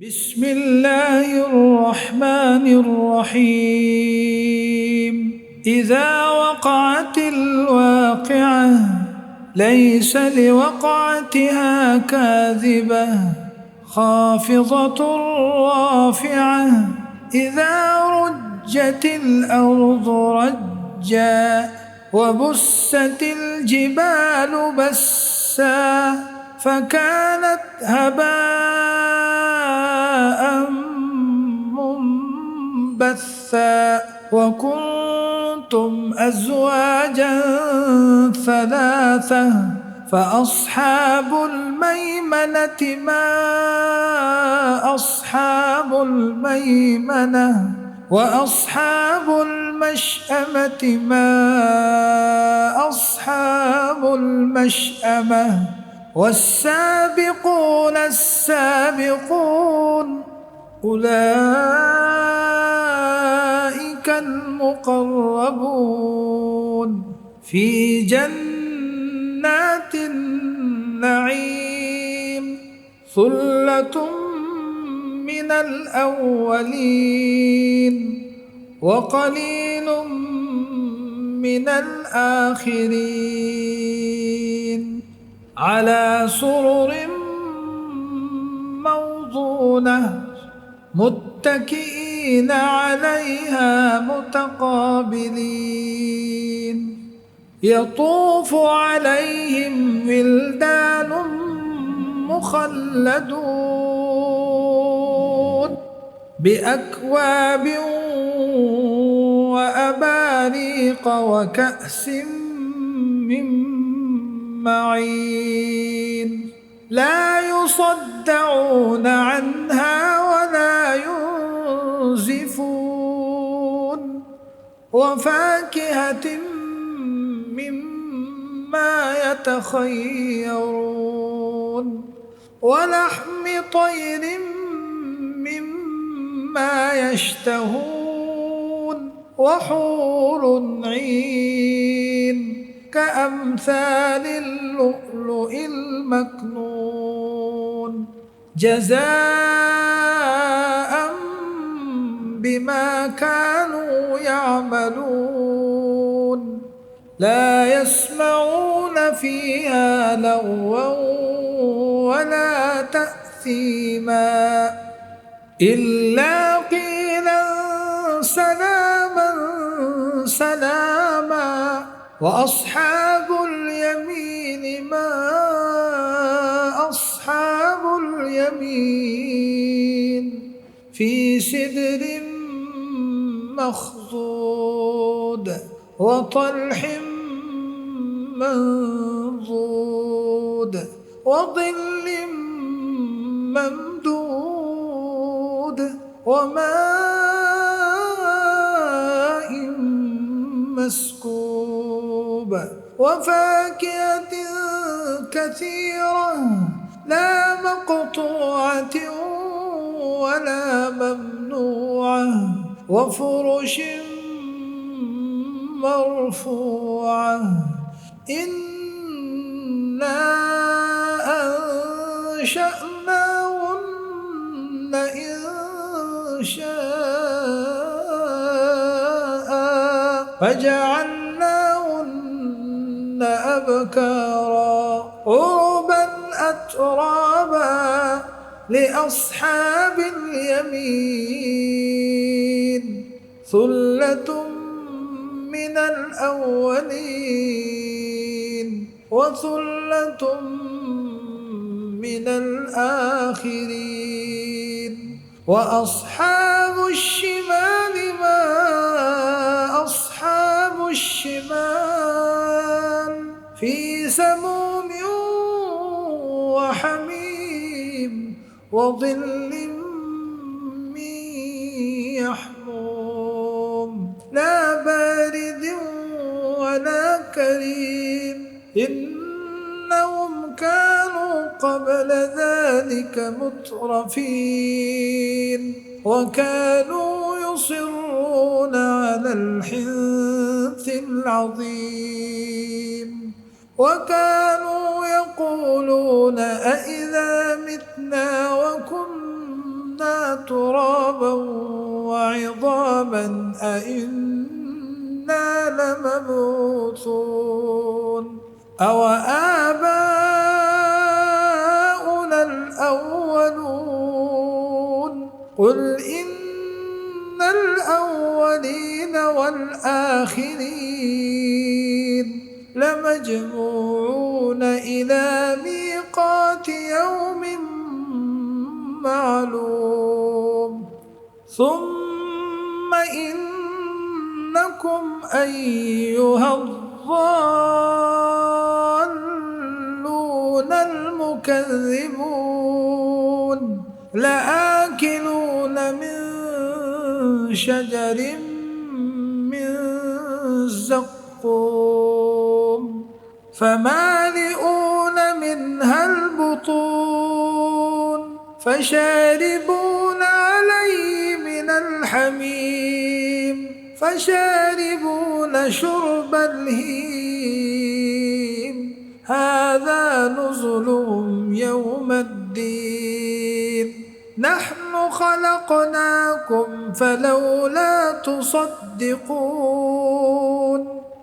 بسم الله الرحمن الرحيم. إذا وقعت الواقعة ليس لوقعتها كاذبة خافضة رافعة. إذا رجت الأرض رجا وبست الجبال بسا فكانت هباء منبثا وكنتم أزواجا ثلاثة فأصحاب الميمنة ما أصحاب الميمنة وأصحاب المشأمة ما أصحاب المشأمة والسابقون السابقون أولئك المقربون في جنات النعيم ثلة من الأولين وقليل من الآخرين على سرر موضونة متكئين عليها متقابلين يطوف عليهم ولدان مخلدون بأكواب وأباريق وكأس من معين لا يصدعون عنها ولا ينزفون وفاكهة مما يتخيرون ولحم طير مما يشتهون وحور عين كأمثال اللؤلؤ المكنون جزاء بما كانوا يعملون لا يسمعون فيها لغوا ولا تأثيما إلا قيلا سلاما سلاما وأصحاب اليمين ما أصحاب اليمين في سدر مخضود وطلح منضود وظل ممدود وماء مسكوب وفاكهة كثيرة لا مقطوعة ولا ممنوعة وفرش مرفوعة إنا أنشأناهن إنشاء فجعلناهن أبكارا عربا أترابا لأصحاب اليمين ثلة من الأولين وثلة من الآخرين وأصحاب الشمال ما أصحاب الشمال في سموم وحميم وظل من يحموم لا بارد ولا كريم إنهم كانوا قبل ذلك مترفين وكانوا يصرون على الحنث العظيم وكانوا يقولون أإذا متنا وكنا ترابا وعظاما أئنا لمبعوثون أو آباؤنا الأولون قل إن الأولين والآخرين لمجموعون إلى ميقات يوم معلوم ثم إنكم أيها الضالون المكذبون لآكلون من شجر من زقوم فمالئون منها البطون فشاربون عليه من الحميم فشاربون شرب الهيم هذا نزلهم يوم الدين نحن خلقناكم فلولا تصدقون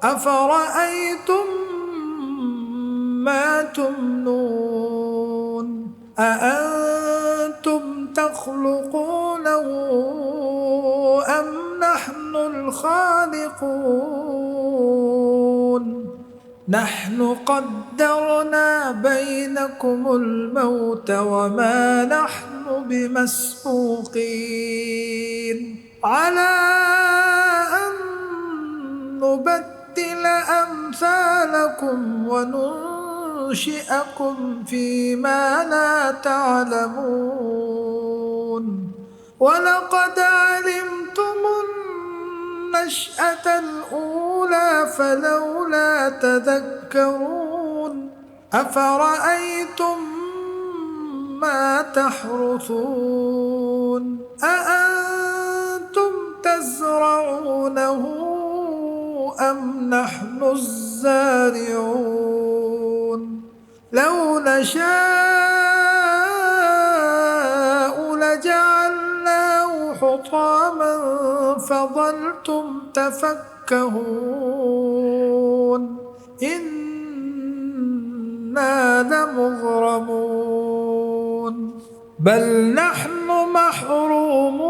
أفرأيتم ما تمنون أأنتم تخلقونه أم نحن الخالقون نحن قدرنا بينكم الموت وما نحن بمسبوقين على أن نبدل أمثالكم وننشئكم فيما لا تعلمون ولقد علمتم النشأة الأولى فلولا تذكرون أفرأيتم ما تحرثون أأنتم تزرعونه أم نحن الزارعون لو نشاء لجعلناه حطاما فظلتم تفكهون إنا لمغرمون بل نحن محرومون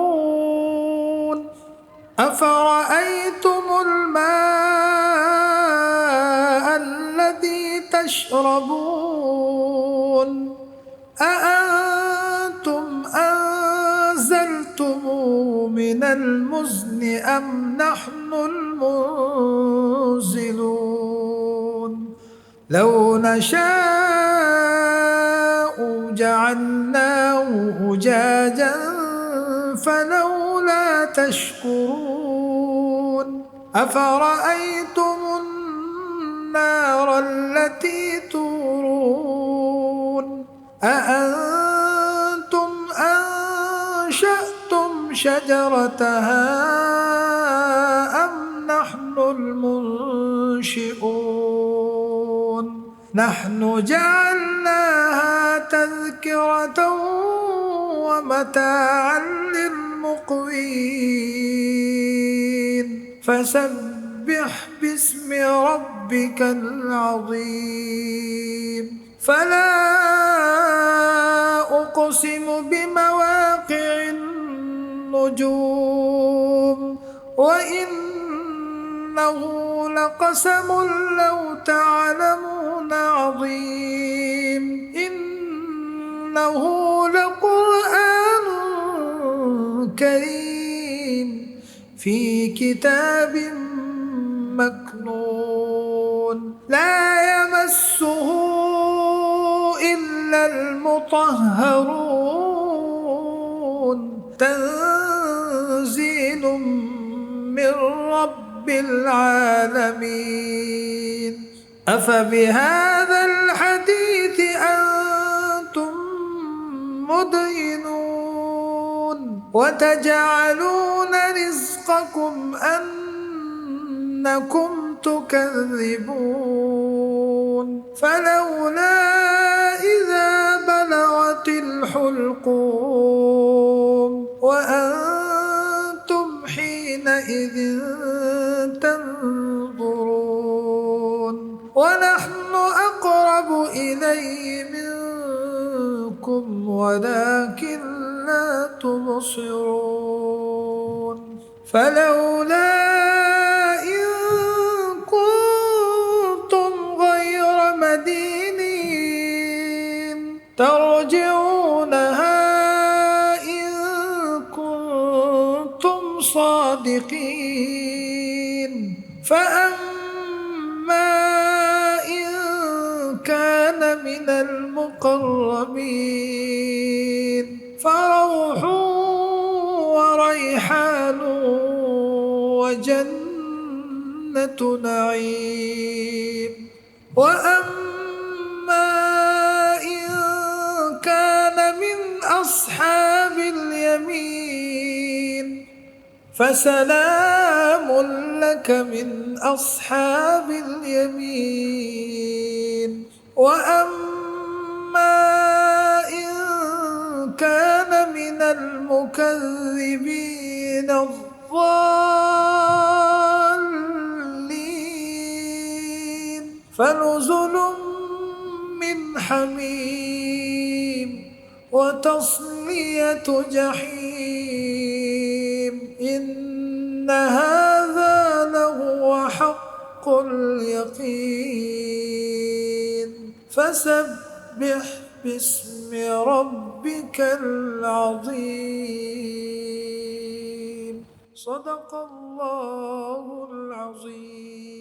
أفرأيتم الماء الذي تشربون أأنتم أنزلتموه من المزن أم نحن المنزلون لو نشاء جعلناه أجاجا فلولا تشكرون أفرأيتم النار التي تورون أأنتم أنشأتم شجرتها أم نحن المنشئون نحن جعلناها تذكرة ومتاعا للمقوين فسبح باسم ربك العظيم فلا أقسم بمواقع النجوم وإنه لقسم لو تعلمون عظيم إنه لقرآن كريم في كتاب مكنون لا يمسه إلا المطهرون تنزيل من رب العالمين أفبهذا الحديث أنتم مدهنون وتجعلون رزقكم أنكم تكذبون فلولا إذا بلغت الحلقوم يومئذ تنظرون ونحن أقرب إليه منكم ولكن لا تبصرون فلولا إن كنتم غير مدينين ترجعونها إن كنتم صادقين فأما إن كان من المقربين فروح وريحان وجنة نعيم وأما إن كان من أصحاب اليمين فسلام لك من أصحاب اليمين وأما إن كان من المكذبين الضالين فنزل من حميم وتصلية جحيم إن هذا لهو حق اليقين فسبح باسم ربك العظيم صدق الله العظيم.